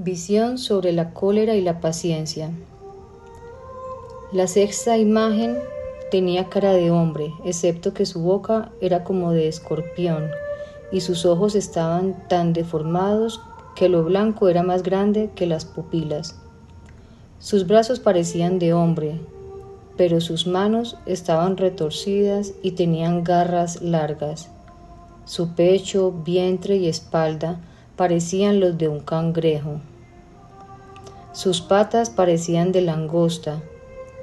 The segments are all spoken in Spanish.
Visión sobre la cólera y la paciencia. La sexta imagen tenía cara de hombre, excepto que su boca era como de escorpión y sus ojos estaban tan deformados que lo blanco era más grande que las pupilas. Sus brazos parecían de hombre, pero sus manos estaban retorcidas y tenían garras largas. Su pecho, vientre y espalda parecían los de un cangrejo. Sus patas parecían de langosta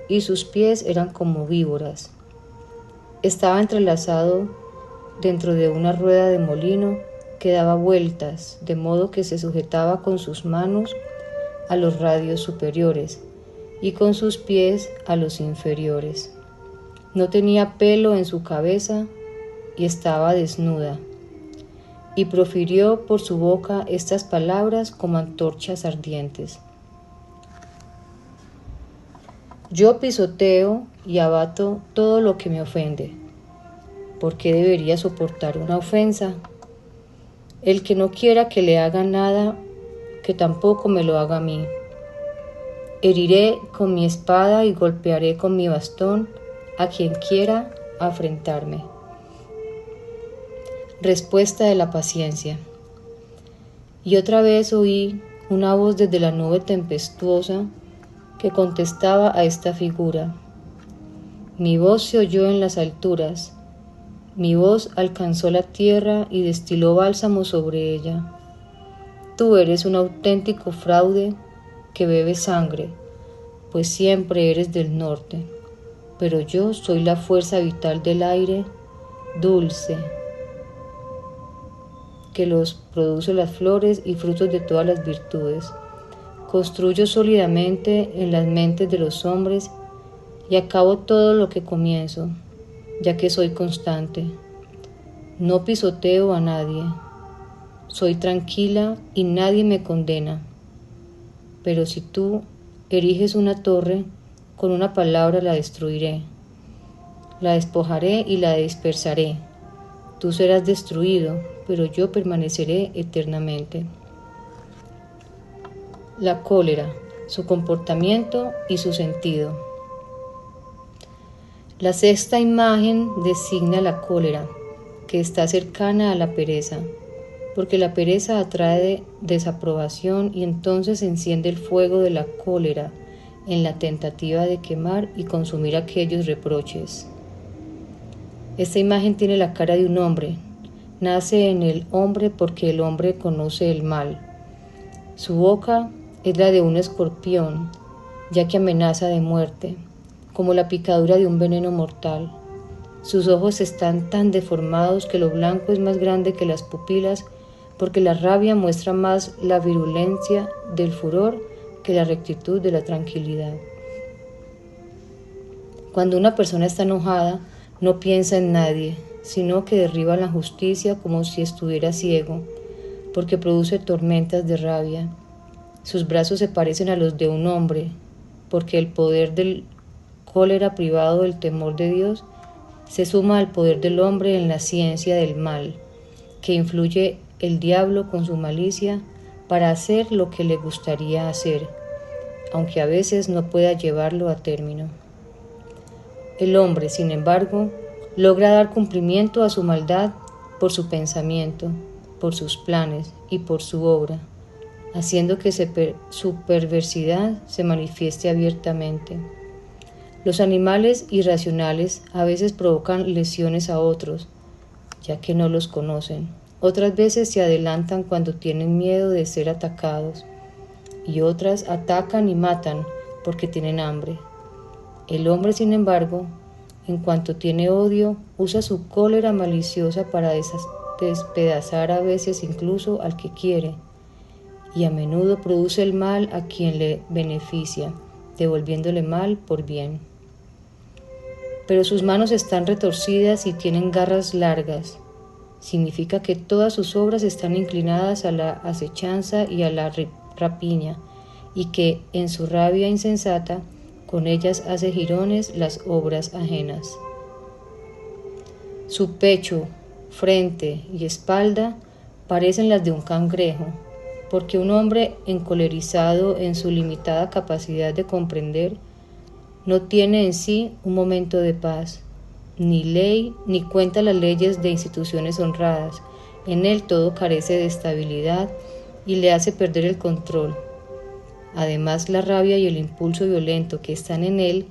y sus pies eran como víboras. Estaba entrelazado dentro de una rueda de molino que daba vueltas, de modo que se sujetaba con sus manos a los radios superiores y con sus pies a los inferiores. No tenía pelo en su cabeza y estaba desnuda. Y profirió por su boca estas palabras como antorchas ardientes. Yo pisoteo y abato todo lo que me ofende. ¿Por qué debería soportar una ofensa? El que no quiera que le haga nada, que tampoco me lo haga a mí. Heriré con mi espada y golpearé con mi bastón a quien quiera afrentarme. Respuesta de la paciencia. Y otra vez oí una voz desde la nube tempestuosa que contestaba a esta figura. Mi voz se oyó en las alturas, mi voz alcanzó la tierra y destiló bálsamo sobre ella. Tú eres un auténtico fraude que bebe sangre, pues siempre eres del norte, pero yo soy la fuerza vital del aire, dulce, que los produce las flores y frutos de todas las virtudes. Construyo sólidamente en las mentes de los hombres y acabo todo lo que comienzo, ya que soy constante. No pisoteo a nadie. Soy tranquila y nadie me condena. Pero si tú eriges una torre, con una palabra la destruiré. La despojaré y la dispersaré. Tú serás destruido, pero yo permaneceré eternamente. La cólera, su comportamiento y su sentido. La sexta imagen designa la cólera, que está cercana a la pereza, porque la pereza atrae desaprobación y entonces enciende el fuego de la cólera en la tentativa de quemar y consumir aquellos reproches. Esta imagen tiene la cara de un hombre. Nace en el hombre porque el hombre conoce el mal. Su boca es la de un escorpión, ya que amenaza de muerte, como la picadura de un veneno mortal. Sus ojos están tan deformados que lo blanco es más grande que las pupilas, porque la rabia muestra más la virulencia del furor que la rectitud de la tranquilidad. Cuando una persona está enojada, no piensa en nadie, sino que derriba la justicia como si estuviera ciego, porque produce tormentas de rabia. Sus brazos se parecen a los de un hombre, porque el poder del cólera privado del temor de Dios se suma al poder del hombre en la ciencia del mal, que influye el diablo con su malicia para hacer lo que le gustaría hacer, aunque a veces no pueda llevarlo a término. El hombre, sin embargo, logra dar cumplimiento a su maldad por su pensamiento, por sus planes y por su obra, haciendo que su perversidad se manifieste abiertamente. Los animales irracionales a veces provocan lesiones a otros, ya que no los conocen. Otras veces se adelantan cuando tienen miedo de ser atacados, y otras atacan y matan porque tienen hambre. El hombre, sin embargo, en cuanto tiene odio, usa su cólera maliciosa para despedazar a veces incluso al que quiere, y a menudo produce el mal a quien le beneficia, devolviéndole mal por bien. Pero sus manos están retorcidas y tienen garras largas. Significa que todas sus obras están inclinadas a la acechanza y a la rapiña, y que en su rabia insensata con ellas hace jirones las obras ajenas. Su pecho, frente y espalda parecen las de un cangrejo, porque un hombre encolerizado en su limitada capacidad de comprender no tiene en sí un momento de paz, ni ley, ni cuenta las leyes de instituciones honradas. En él todo carece de estabilidad y le hace perder el control. Además, la rabia y el impulso violento que están en él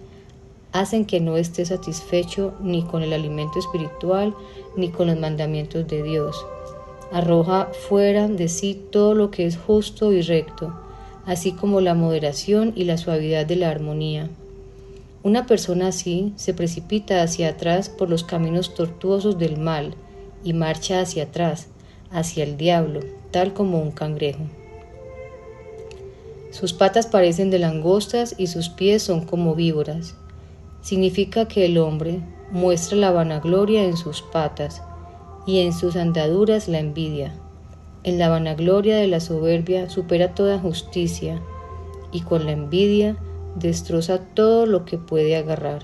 hacen que no esté satisfecho ni con el alimento espiritual ni con los mandamientos de Dios. Arroja fuera de sí todo lo que es justo y recto, así como la moderación y la suavidad de la armonía. Una persona así se precipita hacia atrás por los caminos tortuosos del mal y marcha hacia atrás, hacia el diablo, tal como un cangrejo. Sus patas parecen de langostas y sus pies son como víboras. Significa que el hombre muestra la vanagloria en sus patas y en sus andaduras la envidia. En la vanagloria de la soberbia supera toda justicia y con la envidia destroza todo lo que puede agarrar.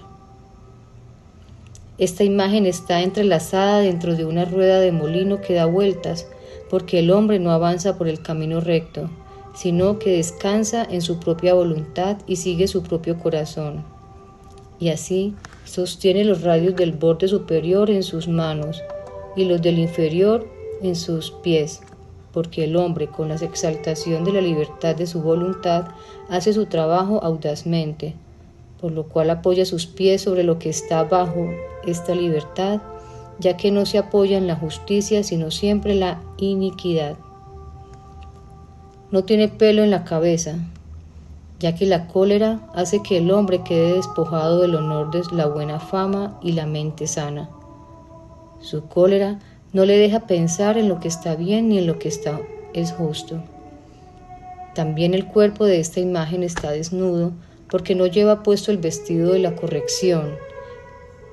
Esta imagen está entrelazada dentro de una rueda de molino que da vueltas, porque el hombre no avanza por el camino recto, sino que descansa en su propia voluntad y sigue su propio corazón. Y así sostiene los radios del borde superior en sus manos y los del inferior en sus pies, porque el hombre, con la exaltación de la libertad de su voluntad, hace su trabajo audazmente, por lo cual apoya sus pies sobre lo que está bajo esta libertad, ya que no se apoya en la justicia, sino siempre en la iniquidad. No tiene pelo en la cabeza, ya que la cólera hace que el hombre quede despojado del honor de la buena fama y la mente sana. Su cólera no le deja pensar en lo que está bien ni en lo que es justo. También el cuerpo de esta imagen está desnudo porque no lleva puesto el vestido de la corrección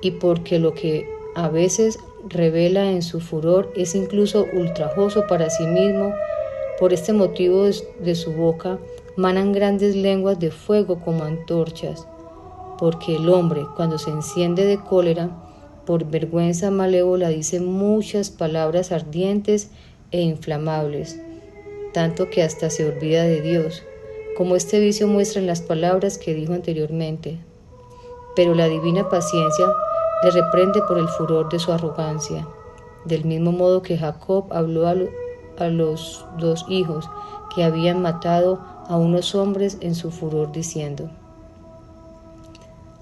y porque lo que a veces revela en su furor es incluso ultrajoso para sí mismo. Por este motivo de su boca manan grandes lenguas de fuego como antorchas, porque el hombre, cuando se enciende de cólera, por vergüenza malévola dice muchas palabras ardientes e inflamables, tanto que hasta se olvida de Dios, como este vicio muestra en las palabras que dijo anteriormente. Pero la divina paciencia le reprende por el furor de su arrogancia, del mismo modo que Jacob habló a los 2 hijos que habían matado a unos hombres en su furor, diciendo: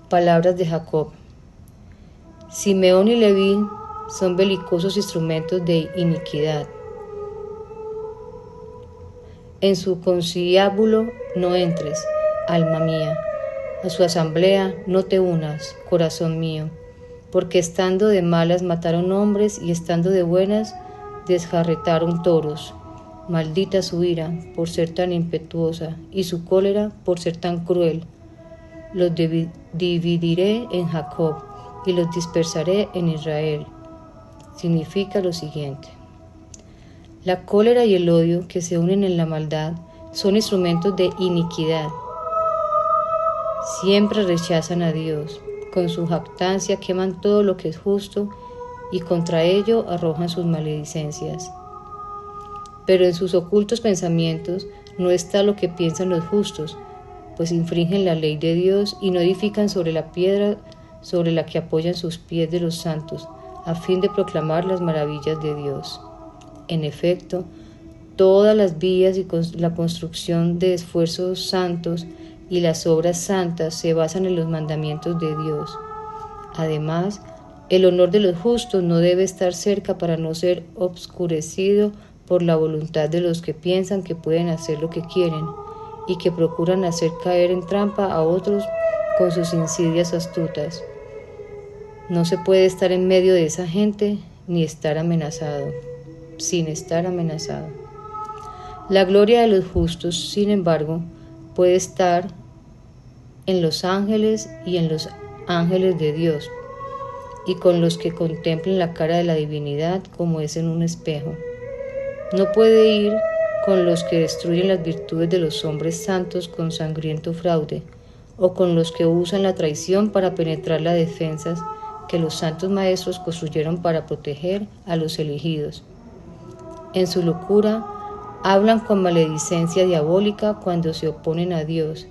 Palabras de Jacob. Simeón y Leví son belicosos instrumentos de iniquidad. En su conciliábulo no entres, alma mía, a su asamblea no te unas, corazón mío, porque estando de malas mataron hombres y estando de buenas desjarretaron toros. Maldita su ira por ser tan impetuosa y su cólera por ser tan cruel. Los dividiré en Jacob y los dispersaré en Israel. Significa lo siguiente: la cólera y el odio que se unen en la maldad son instrumentos de iniquidad. Siempre rechazan a Dios, con su jactancia queman todo lo que es justo y contra ello arrojan sus maledicencias. Pero en sus ocultos pensamientos no está lo que piensan los justos, pues infringen la ley de Dios y no edifican sobre la piedra sobre la que apoyan sus pies de los santos, a fin de proclamar las maravillas de Dios. En efecto, todas las vías y la construcción de esfuerzos santos y las obras santas se basan en los mandamientos de Dios. Además, el honor de los justos no debe estar cerca para no ser obscurecido por la voluntad de los que piensan que pueden hacer lo que quieren y que procuran hacer caer en trampa a otros con sus insidias astutas. No se puede estar en medio de esa gente ni estar amenazado, sin estar amenazado. La gloria de los justos, sin embargo, puede estar en los ángeles y en los ángeles de Dios, y con los que contemplan la cara de la divinidad como es en un espejo. No puede ir con los que destruyen las virtudes de los hombres santos con sangriento fraude, o con los que usan la traición para penetrar las defensas que los santos maestros construyeron para proteger a los elegidos. En su locura Hablan con maledicencia diabólica cuando se oponen a Dios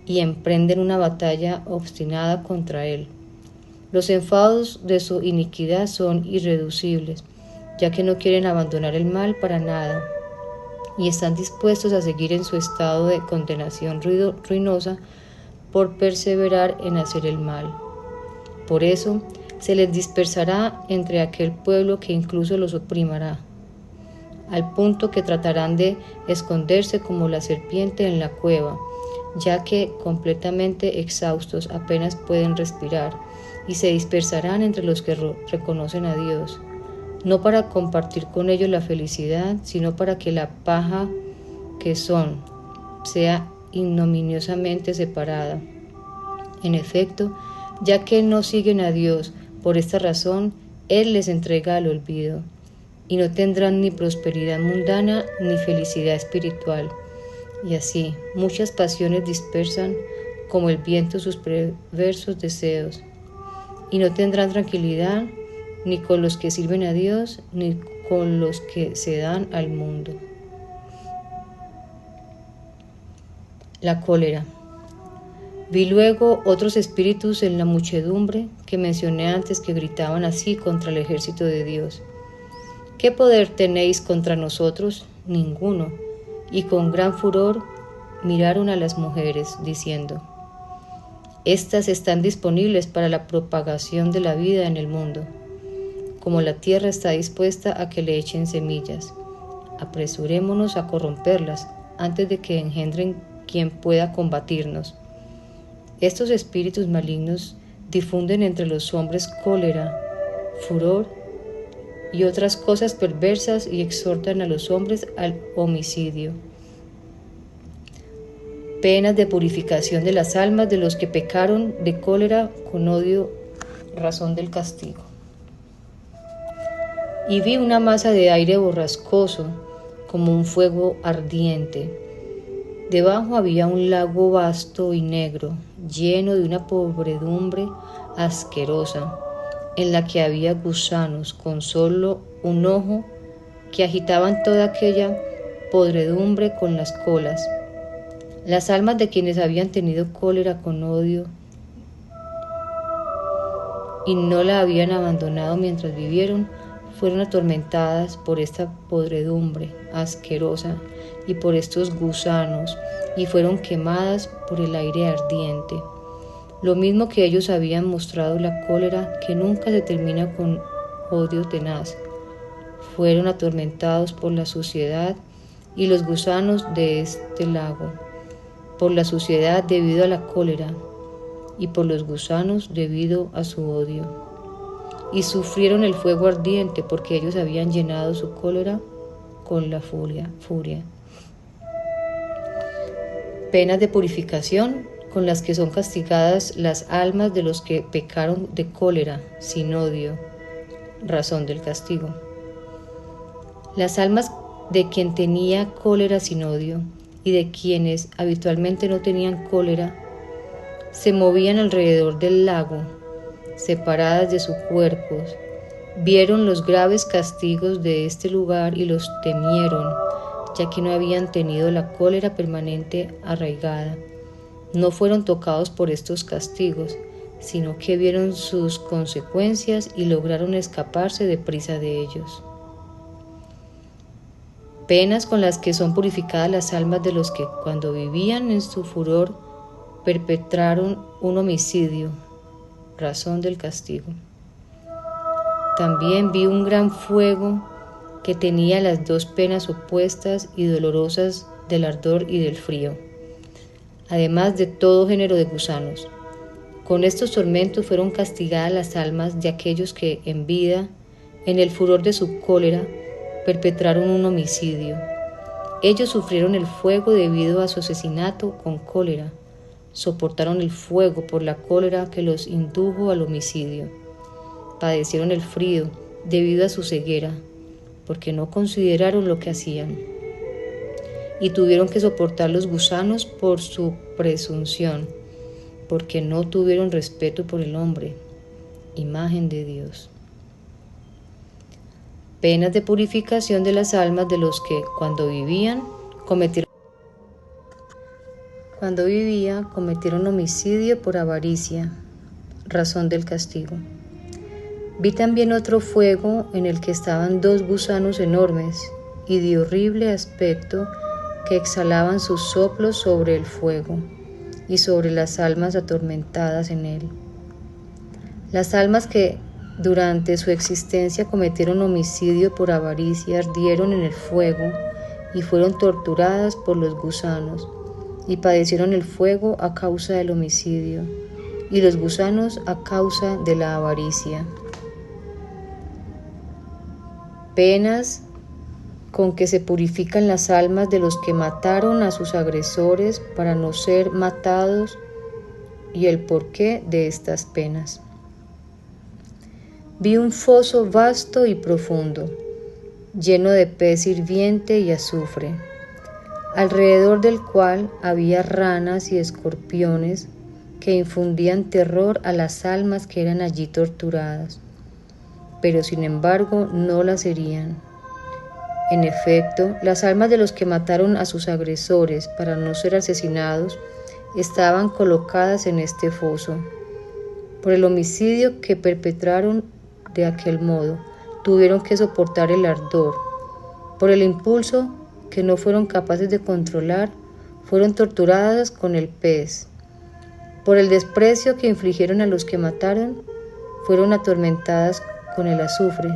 y emprenden una batalla obstinada contra Él. Los enfados de su iniquidad son irreducibles, ya que no quieren abandonar el mal para nada y están dispuestos a seguir en su estado de condenación ruinosa por perseverar en hacer el mal. Por eso se les dispersará entre aquel pueblo que incluso los oprimirá, al punto que tratarán de esconderse como la serpiente en la cueva, ya que completamente exhaustos apenas pueden respirar, y se dispersarán entre los que reconocen a Dios, no para compartir con ellos la felicidad, sino para que la paja que son sea ignominiosamente separada. En efecto, ya que no siguen a Dios, por esta razón, Él les entrega al olvido, y no tendrán ni prosperidad mundana ni felicidad espiritual. Y así, muchas pasiones dispersan como el viento sus perversos deseos, y no tendrán tranquilidad ni con los que sirven a Dios, ni con los que se dan al mundo. La cólera. Vi luego otros espíritus en la muchedumbre que mencioné antes, que gritaban así contra el ejército de Dios: ¿qué poder tenéis contra nosotros? Ninguno. Y con gran furor miraron a las mujeres, diciendo: estas están disponibles para la propagación de la vida en el mundo, como la tierra está dispuesta a que le echen semillas. Apresurémonos a corromperlas antes de que engendren quien pueda combatirnos. Estos espíritus malignos difunden entre los hombres cólera, furor y otras cosas perversas, y exhortan a los hombres al homicidio. Penas de purificación de las almas de los que pecaron de cólera con odio, razón del castigo. Y vi una masa de aire borrascoso, como un fuego ardiente. Debajo había un lago vasto y negro, lleno de una podredumbre asquerosa, en la que había gusanos con solo un ojo, que agitaban toda aquella podredumbre con las colas. Las almas de quienes habían tenido cólera con odio y no la habían abandonado mientras vivieron, fueron atormentadas por esta podredumbre asquerosa y por estos gusanos, y fueron quemadas por el aire ardiente. Lo mismo que ellos habían mostrado la cólera, que nunca se termina con odio tenaz. Fueron atormentados por la suciedad y los gusanos de este lago, por la suciedad debido a la cólera, y por los gusanos debido a su odio. Y sufrieron el fuego ardiente, porque ellos habían llenado su cólera con la furia. Penas de purificación con las que son castigadas las almas de los que pecaron de cólera sin odio, razón del castigo. Las almas de quien tenía cólera sin odio y de quienes habitualmente no tenían cólera se movían alrededor del lago, separadas de sus cuerpos. Vieron los graves castigos de este lugar y los temieron, ya que no habían tenido la cólera permanente arraigada. No fueron tocados por estos castigos, sino que vieron sus consecuencias y lograron escaparse deprisa de ellos. Penas con las que son purificadas las almas de los que, cuando vivían en su furor, perpetraron un homicidio, razón del castigo. También vi un gran fuego que tenía las dos penas opuestas y dolorosas del ardor y del frío, además de todo género de gusanos. Con estos tormentos fueron castigadas las almas de aquellos que en vida, en el furor de su cólera, perpetraron un homicidio. Ellos sufrieron el fuego debido a su asesinato con cólera, soportaron el fuego por la cólera que los indujo al homicidio, padecieron el frío debido a su ceguera, porque no consideraron lo que hacían, y tuvieron que soportar los gusanos por su presunción, porque no tuvieron respeto por el hombre, imagen de Dios. Penas de purificación de las almas de los que, cuando vivían, cometieron homicidio por avaricia, razón del castigo. Vi también otro fuego en el que estaban 2 gusanos enormes y de horrible aspecto que exhalaban sus soplos sobre el fuego y sobre las almas atormentadas en él. Las almas que durante su existencia cometieron homicidio por avaricia ardieron en el fuego y fueron torturadas por los gusanos y padecieron el fuego a causa del homicidio y los gusanos a causa de la avaricia. Penas con que se purifican las almas de los que mataron a sus agresores para no ser matados y el porqué de estas penas. Vi un foso vasto y profundo, lleno de pez hirviente y azufre, alrededor del cual había ranas y escorpiones que infundían terror a las almas que eran allí torturadas, pero sin embargo no las herían. En efecto, las almas de los que mataron a sus agresores para no ser asesinados estaban colocadas en este foso. Por el homicidio que perpetraron de aquel modo, tuvieron que soportar el ardor. Por el impulso que no fueron capaces de controlar, fueron torturadas con el pez. Por el desprecio que infligieron a los que mataron, fueron atormentadas con el azufre.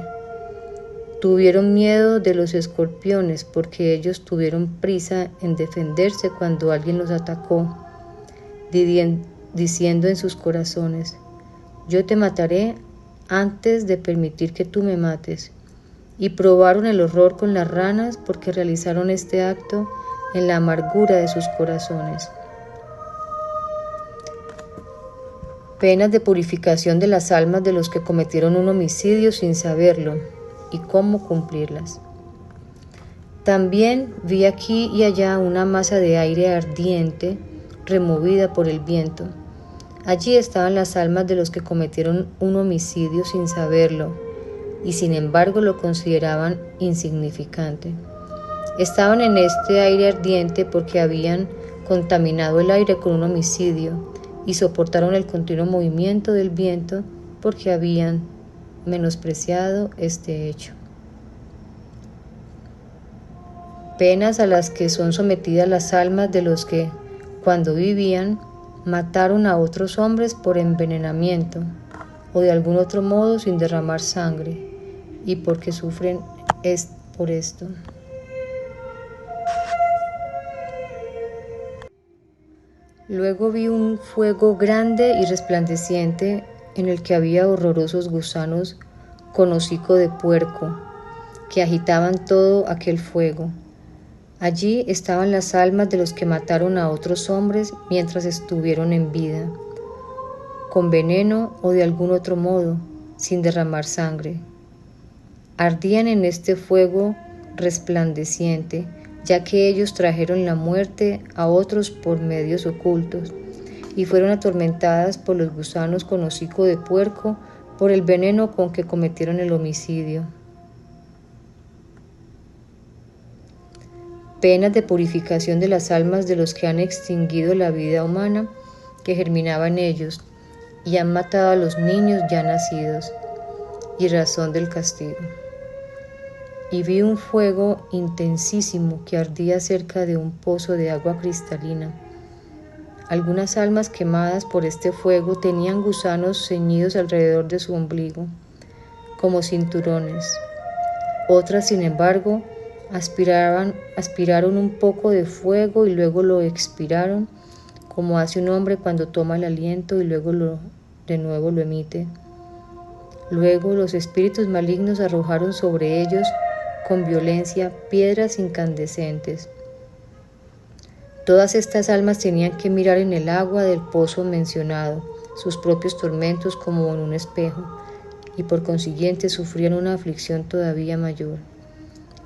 Tuvieron miedo de los escorpiones porque ellos tuvieron prisa en defenderse cuando alguien los atacó, diciendo en sus corazones: yo te mataré antes de permitir que tú me mates. Y probaron el horror con las ranas porque realizaron este acto en la amargura de sus corazones. Penas de purificación de las almas de los que cometieron un homicidio sin saberlo y cómo cumplirlas. También vi aquí y allá una masa de aire ardiente removida por el viento. Allí estaban las almas de los que cometieron un homicidio sin saberlo y sin embargo lo consideraban insignificante. Estaban en este aire ardiente porque habían contaminado el aire con un homicidio y soportaron el continuo movimiento del viento porque habían menospreciado este hecho. Penas a las que son sometidas las almas de los que, cuando vivían, mataron a otros hombres por envenenamiento o de algún otro modo sin derramar sangre, y porque sufren por esto. Luego vi un fuego grande y resplandeciente en el que había horrorosos gusanos con hocico de puerco que agitaban todo aquel fuego. Allí estaban las almas de los que mataron a otros hombres mientras estuvieron en vida, con veneno o de algún otro modo, sin derramar sangre. Ardían en este fuego resplandeciente, ya que ellos trajeron la muerte a otros por medios ocultos, y fueron atormentadas por los gusanos con hocico de puerco por el veneno con que cometieron el homicidio. Penas de purificación de las almas de los que han extinguido la vida humana que germinaba en ellos y han matado a los niños ya nacidos, y razón del castigo. Y vi un fuego intensísimo que ardía cerca de un pozo de agua cristalina. Algunas almas quemadas por este fuego tenían gusanos ceñidos alrededor de su ombligo, como cinturones. Otras, sin embargo, aspiraron un poco de fuego y luego lo expiraron, como hace un hombre cuando toma el aliento y luego de nuevo lo emite. Luego los espíritus malignos arrojaron sobre ellos con violencia piedras incandescentes. Todas estas almas tenían que mirar en el agua del pozo mencionado sus propios tormentos como en un espejo, y por consiguiente sufrían una aflicción todavía mayor.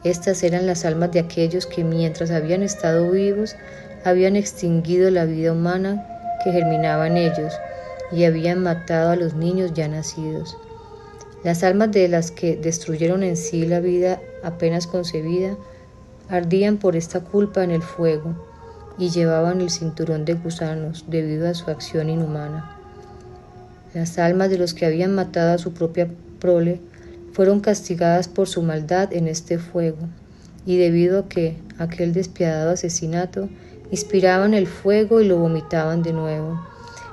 Estas eran las almas de aquellos que mientras habían estado vivos habían extinguido la vida humana que germinaba en ellos y habían matado a los niños ya nacidos. Las almas de las que destruyeron en sí la vida apenas concebida ardían por esta culpa en el fuego y llevaban el cinturón de gusanos debido a su acción inhumana. Las almas de los que habían matado a su propia prole fueron castigadas por su maldad en este fuego, y debido a que aquel despiadado asesinato inspiraban el fuego y lo vomitaban de nuevo,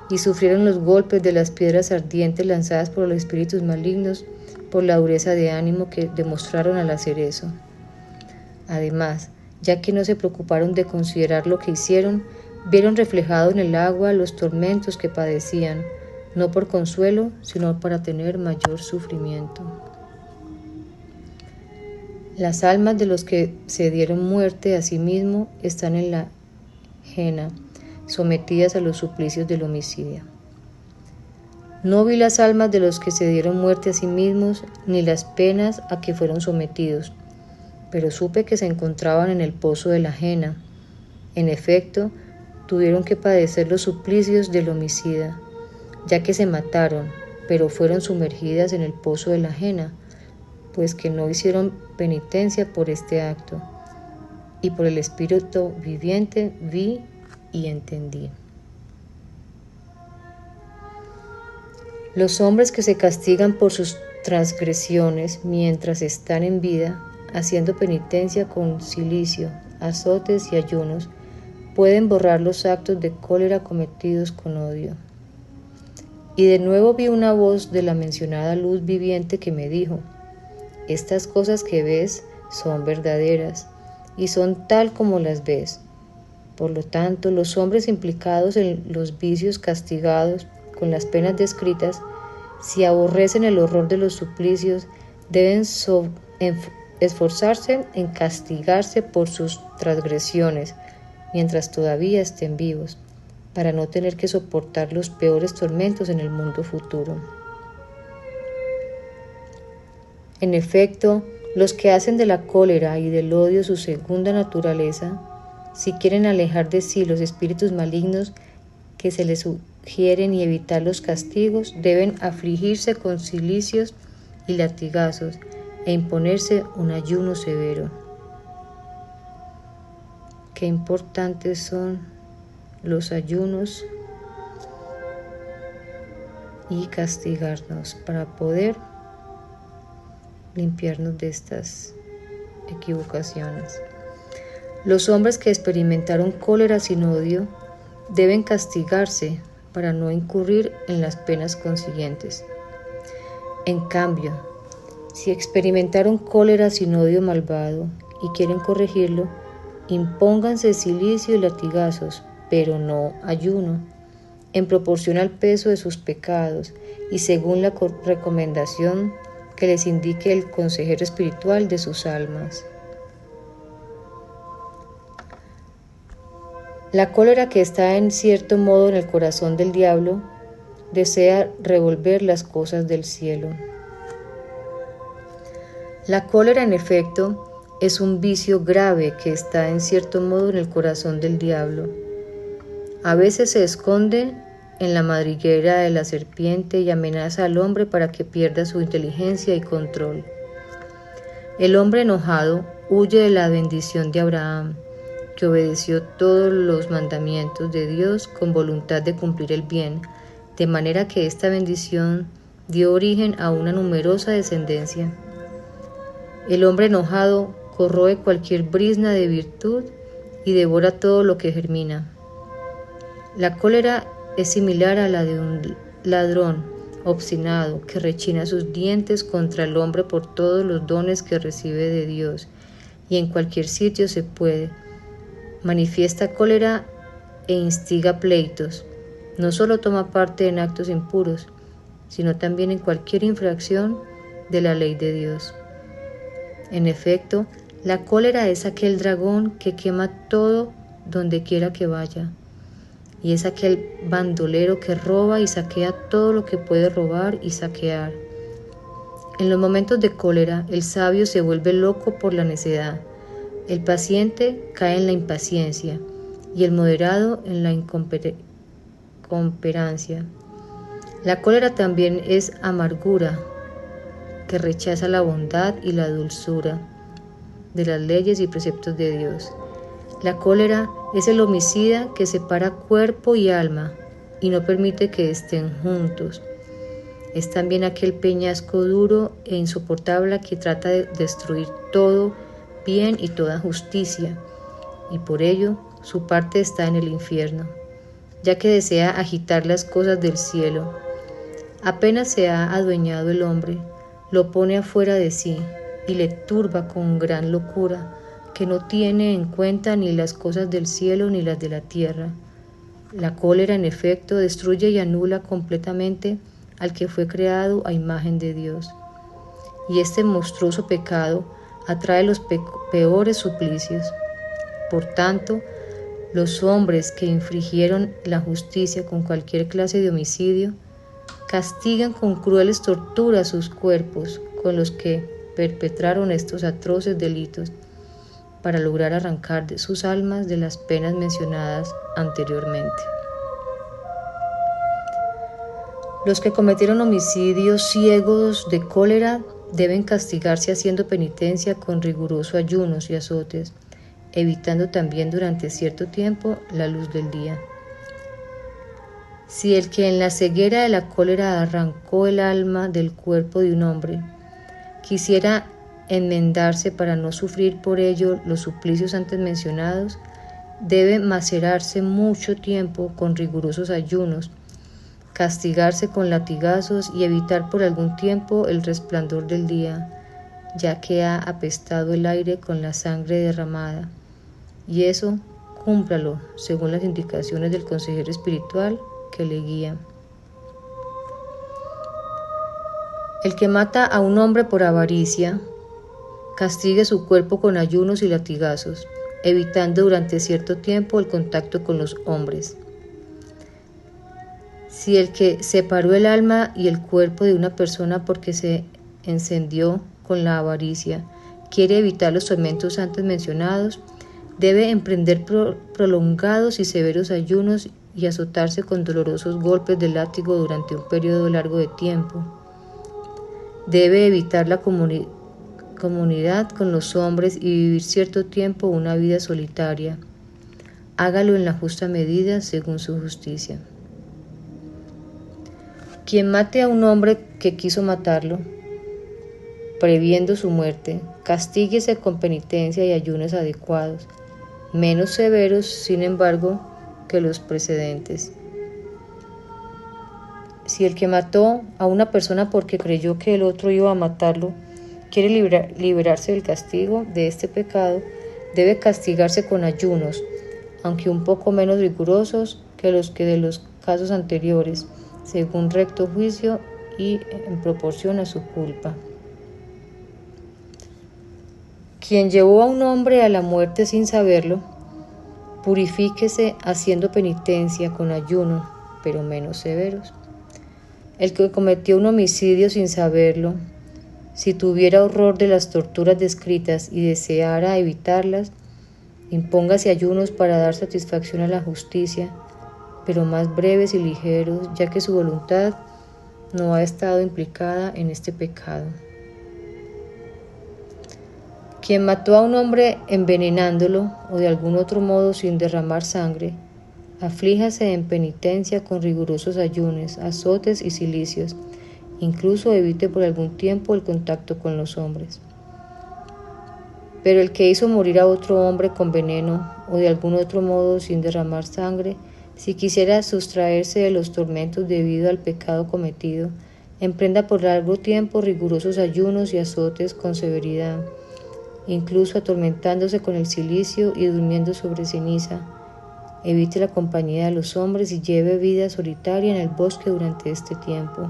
y sufrieron los golpes de las piedras ardientes lanzadas por los espíritus malignos por la dureza de ánimo que demostraron al hacer eso. Además, ya que no se preocuparon de considerar lo que hicieron, vieron reflejado en el agua los tormentos que padecían, no por consuelo, sino para tener mayor sufrimiento. Las almas de los que se dieron muerte a sí mismos están en la Gehenna, sometidas a los suplicios del homicidio. No vi las almas de los que se dieron muerte a sí mismos, ni las penas a que fueron sometidos, pero supe que se encontraban en el pozo de la Gehenna. En efecto, tuvieron que padecer los suplicios del homicida, ya que se mataron, pero fueron sumergidas en el pozo de la Gehenna, pues que no hicieron penitencia por este acto, y por el Espíritu viviente vi y entendí. Los hombres que se castigan por sus transgresiones mientras están en vida, haciendo penitencia con cilicio, azotes y ayunos, pueden borrar los actos de cólera cometidos con odio. Y de nuevo vi una voz de la mencionada luz viviente que me dijo: estas cosas que ves son verdaderas y son tal como las ves. Por lo tanto, los hombres implicados en los vicios castigados con las penas descritas, si aborrecen el horror de los suplicios, deben esforzarse en castigarse por sus transgresiones mientras todavía estén vivos, para no tener que soportar los peores tormentos en el mundo futuro. En efecto, los que hacen de la cólera y del odio su segunda naturaleza, si quieren alejar de sí los espíritus malignos que se les sugieren y evitar los castigos, deben afligirse con cilicios y latigazos e imponerse un ayuno severo. Qué importantes son los ayunos y castigarnos para poder limpiarnos de estas equivocaciones. Los hombres que experimentaron cólera sin odio deben castigarse para no incurrir en las penas consiguientes. En cambio, si experimentaron cólera sin odio malvado y quieren corregirlo, impónganse cilicio y latigazos, pero no ayuno, en proporción al peso de sus pecados y según la recomendación que les indique el consejero espiritual de sus almas. La cólera que está en cierto modo en el corazón del diablo desea revolver las cosas del cielo. La cólera, en efecto, es un vicio grave que está en cierto modo en el corazón del diablo. A veces se esconde en la madriguera de la serpiente y amenaza al hombre para que pierda su inteligencia y control. El hombre enojado huye de la bendición de Abraham, que obedeció todos los mandamientos de Dios con voluntad de cumplir el bien, de manera que esta bendición dio origen a una numerosa descendencia. El hombre enojado corroe cualquier brizna de virtud y devora todo lo que germina. La cólera es similar a la de un ladrón obstinado que rechina sus dientes contra el hombre por todos los dones que recibe de Dios, y en cualquier sitio se puede. Manifiesta cólera e instiga pleitos. No solo toma parte en actos impuros, sino también en cualquier infracción de la ley de Dios. En efecto, la cólera es aquel dragón que quema todo donde quiera que vaya, y es aquel bandolero que roba y saquea todo lo que puede robar y saquear. En los momentos de cólera, el sabio se vuelve loco por la necedad, el paciente cae en la impaciencia y el moderado en la incomperancia. La cólera también es amargura, que rechaza la bondad y la dulzura de las leyes y preceptos de Dios. La cólera es el homicida que separa cuerpo y alma y no permite que estén juntos. Es también aquel peñasco duro e insoportable que trata de destruir todo bien y toda justicia, y por ello su parte está en el infierno, ya que desea agitar las cosas del cielo. Apenas se ha adueñado el hombre, lo pone afuera de sí y le turba con gran locura, que no tiene en cuenta ni las cosas del cielo ni las de la tierra. La cólera, en efecto, destruye y anula completamente al que fue creado a imagen de Dios. Y este monstruoso pecado atrae los peores suplicios. Por tanto, los hombres que infringieron la justicia con cualquier clase de homicidio, castigan con crueles torturas sus cuerpos con los que perpetraron estos atroces delitos, para lograr arrancar de sus almas de las penas mencionadas anteriormente. Los que cometieron homicidios ciegos de cólera deben castigarse haciendo penitencia con rigurosos ayunos y azotes, evitando también durante cierto tiempo la luz del día. Si el que en la ceguera de la cólera arrancó el alma del cuerpo de un hombre, quisiera enmendarse para no sufrir por ello los suplicios antes mencionados, debe macerarse mucho tiempo con rigurosos ayunos, castigarse con latigazos y evitar por algún tiempo el resplandor del día, ya que ha apestado el aire con la sangre derramada, y eso cúmplalo según las indicaciones del consejero espiritual que le guía. El que mata a un hombre por avaricia, castigue su cuerpo con ayunos y latigazos, evitando durante cierto tiempo el contacto con los hombres. Si el que separó el alma y el cuerpo de una persona porque se encendió con la avaricia quiere evitar los tormentos antes mencionados, debe emprender prolongados y severos ayunos y azotarse con dolorosos golpes de látigo durante un periodo largo de tiempo. Debe evitar la comunidad con los hombres y vivir cierto tiempo una vida solitaria. Hágalo en la justa medida según su justicia. Quien mate a un hombre que quiso matarlo, previendo su muerte, castíguese con penitencia y ayunos adecuados, menos severos, sin embargo, que los precedentes. Si el que mató a una persona porque creyó que el otro iba a matarlo, quiere liberarse del castigo de este pecado, debe castigarse con ayunos, aunque un poco menos rigurosos que los que de los casos anteriores, según recto juicio y en proporción a su culpa. Quien llevó a un hombre a la muerte sin saberlo, purifíquese haciendo penitencia con ayuno, pero menos severos. El que cometió un homicidio sin saberlo, si tuviera horror de las torturas descritas y deseara evitarlas, impóngase ayunos para dar satisfacción a la justicia, pero más breves y ligeros, ya que su voluntad no ha estado implicada en este pecado. Quien mató a un hombre envenenándolo o de algún otro modo sin derramar sangre, aflíjase en penitencia con rigurosos ayunos, azotes y cilicios, incluso evite por algún tiempo el contacto con los hombres. Pero el que hizo morir a otro hombre con veneno o de algún otro modo sin derramar sangre, si quisiera sustraerse de los tormentos debido al pecado cometido, emprenda por largo tiempo rigurosos ayunos y azotes con severidad, incluso atormentándose con el cilicio y durmiendo sobre ceniza. Evite la compañía de los hombres y lleve vida solitaria en el bosque durante este tiempo.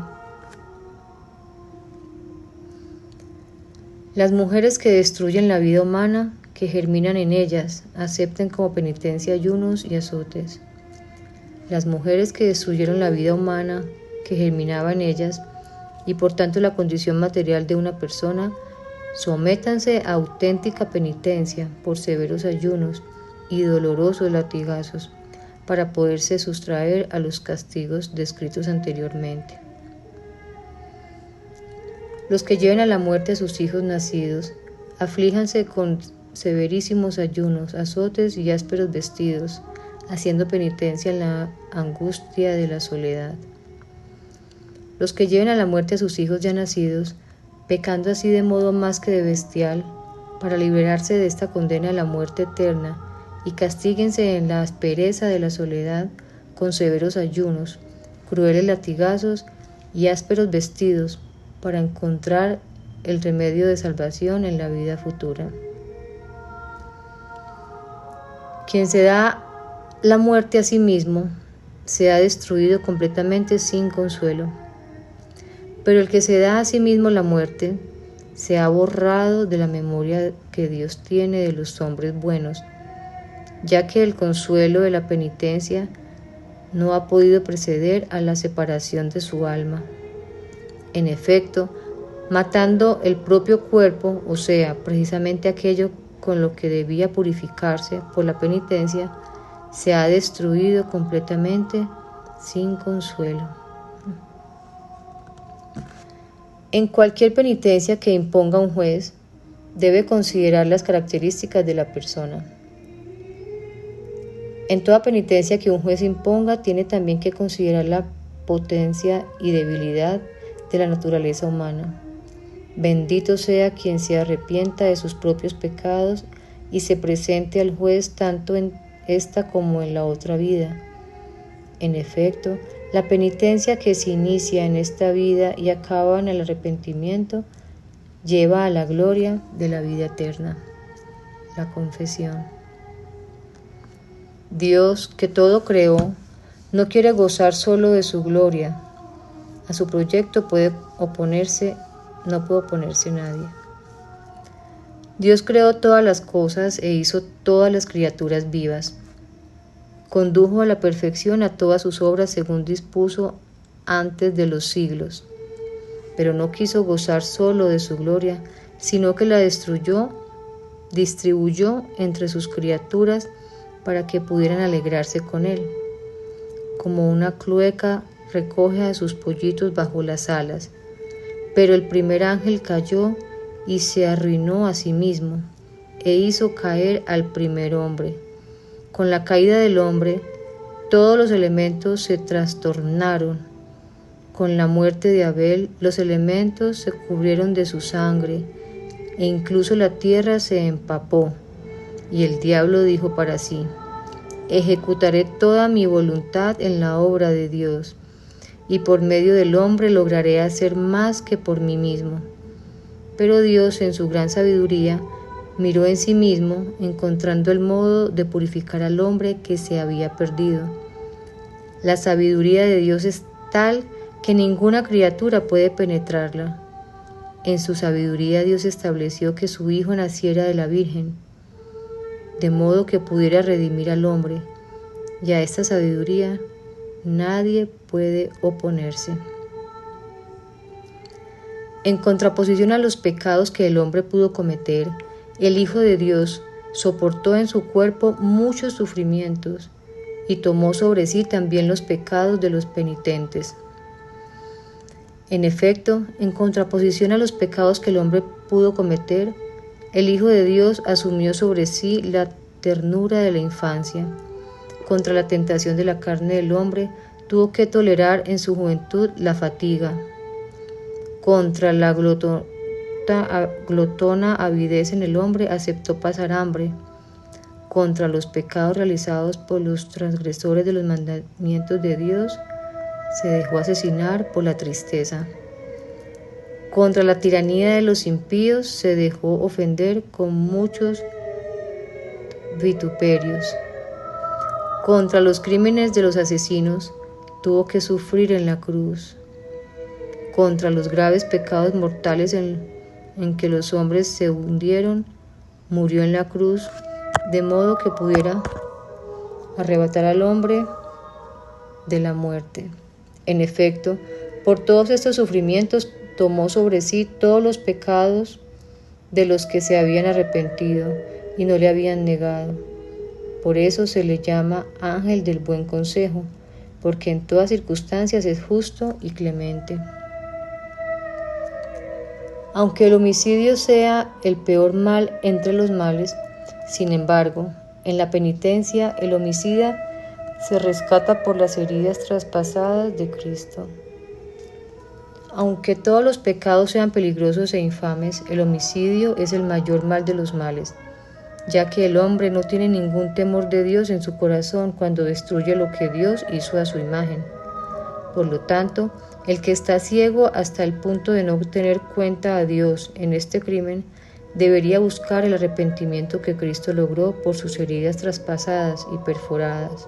Las mujeres que destruyen la vida humana, que germinan en ellas, acepten como penitencia ayunos y azotes. Las mujeres que destruyeron la vida humana, que germinaba en ellas, y por tanto la condición material de una persona, sométanse a auténtica penitencia por severos ayunos y dolorosos latigazos, para poderse sustraer a los castigos descritos anteriormente. Los que lleven a la muerte a sus hijos nacidos, aflíjanse con severísimos ayunos, azotes y ásperos vestidos, haciendo penitencia en la angustia de la soledad. Los que lleven a la muerte a sus hijos ya nacidos, pecando así de modo más que de bestial, para liberarse de esta condena a la muerte eterna, y castíguense en la aspereza de la soledad con severos ayunos, crueles latigazos y ásperos vestidos, para encontrar el remedio de salvación en la vida futura. Quien se da la muerte a sí mismo, se ha destruido completamente sin consuelo. Pero el que se da a sí mismo la muerte, se ha borrado de la memoria que Dios tiene de los hombres buenos, ya que el consuelo de la penitencia no ha podido preceder a la separación de su alma. En efecto, matando el propio cuerpo, o sea, precisamente aquello con lo que debía purificarse por la penitencia, se ha destruido completamente sin consuelo. En cualquier penitencia que imponga un juez, debe considerar las características de la persona. En toda penitencia que un juez imponga, tiene también que considerar la potencia y debilidad de la naturaleza humana. Bendito sea quien se arrepienta de sus propios pecados y se presente al juez tanto en esta como en la otra vida. En efecto, la penitencia que se inicia en esta vida y acaba en el arrepentimiento lleva a la gloria de la vida eterna. La confesión. Dios, que todo creó, no quiere gozar solo de su gloria. A su proyecto no puede oponerse nadie. Dios creó todas las cosas e hizo todas las criaturas vivas. Condujo a la perfección a todas sus obras según dispuso antes de los siglos. Pero no quiso gozar solo de su gloria, sino que la distribuyó entre sus criaturas para que pudieran alegrarse con él. Como una clueca recoge a sus pollitos bajo las alas. Pero el primer ángel cayó y se arruinó a sí mismo, e hizo caer al primer hombre. Con la caída del hombre, todos los elementos se trastornaron. Con la muerte de Abel, los elementos se cubrieron de su sangre, e incluso la tierra se empapó. Y el diablo dijo para sí: ejecutaré toda mi voluntad en la obra de Dios, y por medio del hombre lograré hacer más que por mí mismo. Pero Dios, en su gran sabiduría, miró en sí mismo, encontrando el modo de purificar al hombre que se había perdido. La sabiduría de Dios es tal que ninguna criatura puede penetrarla. En su sabiduría Dios estableció que su Hijo naciera de la Virgen, de modo que pudiera redimir al hombre, y a esta sabiduría nadie puede oponerse. En contraposición a los pecados que el hombre pudo cometer, el Hijo de Dios soportó en su cuerpo muchos sufrimientos y tomó sobre sí también los pecados de los penitentes. En efecto, en contraposición a los pecados que el hombre pudo cometer, el Hijo de Dios asumió sobre sí la ternura de la infancia. Contra la tentación de la carne del hombre, tuvo que tolerar en su juventud la fatiga. Contra la glotona avidez en el hombre, aceptó pasar hambre. Contra los pecados realizados por los transgresores de los mandamientos de Dios, se dejó asesinar por la tristeza. Contra la tiranía de los impíos, se dejó ofender con muchos vituperios. Contra los crímenes de los asesinos, tuvo que sufrir en la cruz. Contra los graves pecados mortales en que los hombres se hundieron, murió en la cruz, de modo que pudiera arrebatar al hombre de la muerte. En efecto, por todos estos sufrimientos tomó sobre sí todos los pecados de los que se habían arrepentido y no le habían negado. Por eso se le llama ángel del buen consejo, porque en todas circunstancias es justo y clemente. Aunque el homicidio sea el peor mal entre los males, sin embargo, en la penitencia el homicida se rescata por las heridas traspasadas de Cristo. Aunque todos los pecados sean peligrosos e infames, el homicidio es el mayor mal de los males, ya que el hombre no tiene ningún temor de Dios en su corazón cuando destruye lo que Dios hizo a su imagen. Por lo tanto, el que está ciego hasta el punto de no tener cuenta a Dios en este crimen, debería buscar el arrepentimiento que Cristo logró por sus heridas traspasadas y perforadas.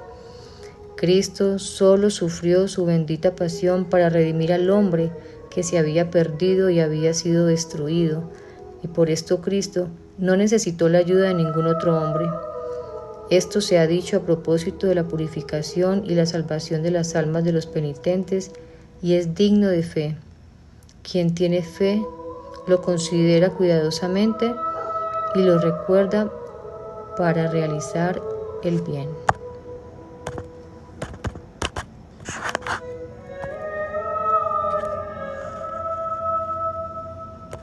Cristo solo sufrió su bendita pasión para redimir al hombre que se había perdido y había sido destruido, y por esto Cristo no necesitó la ayuda de ningún otro hombre. Esto se ha dicho a propósito de la purificación y la salvación de las almas de los penitentes y es digno de fe. Quien tiene fe lo considera cuidadosamente y lo recuerda para realizar el bien.